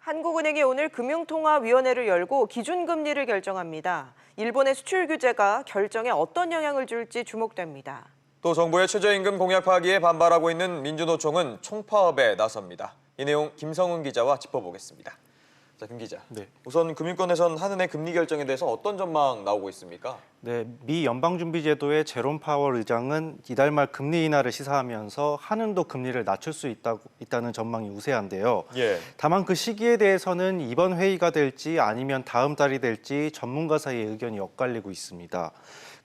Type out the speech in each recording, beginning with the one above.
한국은행이 오늘 금융통화위원회를 열고 기준금리를 결정합니다. 일본의 수출 규제가 결정에 어떤 영향을 줄지 주목됩니다. 또 정부의 최저임금 공약 파기에 반발하고 있는 민주노총은 총파업에 나섭니다. 이 내용 김성훈 기자와 짚어보겠습니다. 자, 김 기자. 네. 우선 금융권에선 한은의 금리 결정에 대해서 어떤 전망 나오고 있습니까? 네, 미 연방준비제도의 제롬 파월 의장은 이달 말 금리 인하를 시사하면서 한은도 금리를 낮출 수 있다는 전망이 우세한데요. 예. 다만 그 시기에 대해서는 이번 회의가 될지 아니면 다음 달이 될지 전문가 사이의 의견이 엇갈리고 있습니다.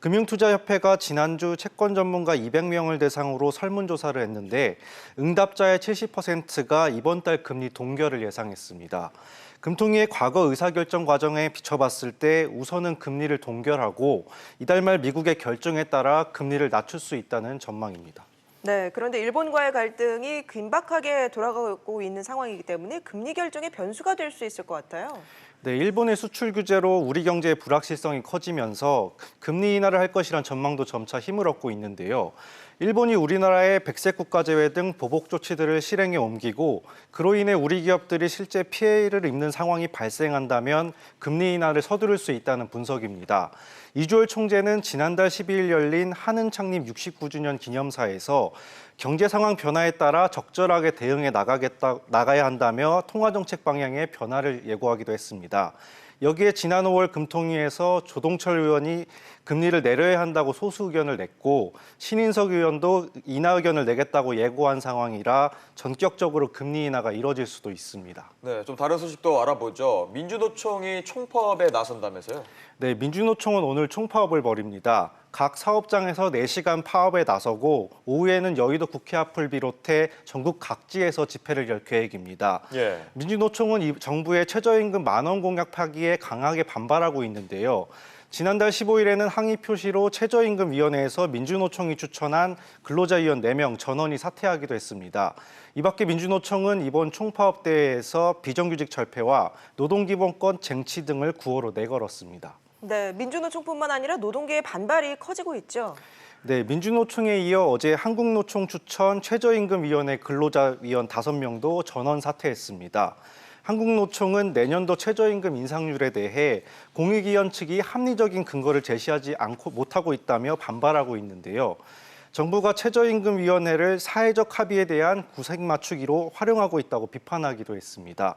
금융투자협회가 지난주 채권 전문가 200명을 대상으로 설문조사를 했는데 응답자의 70%가 이번 달 금리 동결을 예상했습니다. 금통위의 과거 의사결정 과정에 비춰봤을 때 우선은 금리를 동결하고 이달 말 미국의 결정에 따라 금리를 낮출 수 있다는 전망입니다. 네, 그런데 일본과의 갈등이 긴박하게 돌아가고 있는 상황이기 때문에 금리 결정의 변수가 될 수 있을 것 같아요. 네, 일본의 수출 규제로 우리 경제의 불확실성이 커지면서 금리 인하를 할 것이란 전망도 점차 힘을 얻고 있는데요. 일본이 우리나라의 백색 국가 제외 등 보복 조치들을 실행에 옮기고 그로 인해 우리 기업들이 실제 피해를 입는 상황이 발생한다면 금리 인하를 서두를 수 있다는 분석입니다. 이주열 총재는 지난달 12일 열린 한은 창립 69주년 기념사에서 경제 상황 변화에 따라 적절하게 대응해 나가야 한다며 통화정책 방향의 변화를 예고하기도 했습니다. 여기에 지난 5월 금통위에서 조동철 의원이 금리를 내려야 한다고 소수 의견을 냈고 신인석 의원도 인하 의견을 내겠다고 예고한 상황이라 전격적으로 금리 인하가 이뤄질 수도 있습니다. 네, 좀 다른 소식도 알아보죠. 민주노총이 총파업에 나선다면서요? 네, 민주노총은 오늘 총파업을 벌입니다. 각 사업장에서 4시간 파업에 나서고 오후에는 여의도 국회 앞을 비롯해 전국 각지에서 집회를 열 계획입니다. 예. 민주노총은 정부의 최저임금 10,000원 공약 파기에 강하게 반발하고 있는데요. 지난달 15일에는 항의 표시로 최저임금위원회에서 민주노총이 추천한 근로자위원 4명 전원이 사퇴하기도 했습니다. 이 밖에 민주노총은 이번 총파업 대회에서 비정규직 철폐와 노동기본권 쟁취 등을 구호로 내걸었습니다. 네, 민주노총뿐만 아니라 노동계의 반발이 커지고 있죠. 네, 민주노총에 이어 어제 한국노총 추천 최저임금위원회 근로자위원 5명도 전원 사퇴했습니다. 한국노총은 내년도 최저임금 인상률에 대해 공익위원 측이 합리적인 근거를 제시하지 못하고 있다며 반발하고 있는데요. 정부가 최저임금위원회를 사회적 합의에 대한 구색 맞추기로 활용하고 있다고 비판하기도 했습니다.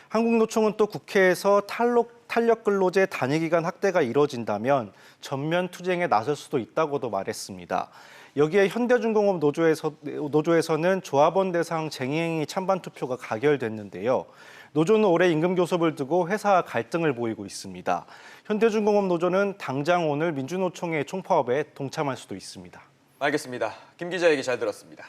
한국노총은 또 국회에서 탄력 근로제 단위기간 확대가 이뤄진다면 전면 투쟁에 나설 수도 있다고도 말했습니다. 여기에 현대중공업 노조에서는 조합원 대상 쟁의행위 찬반 투표가 가결됐는데요. 노조는 올해 임금 교섭을 두고 회사와 갈등을 보이고 있습니다. 현대중공업 노조는 당장 오늘 민주노총의 총파업에 동참할 수도 있습니다. 알겠습니다. 김 기자 얘기 잘 들었습니다.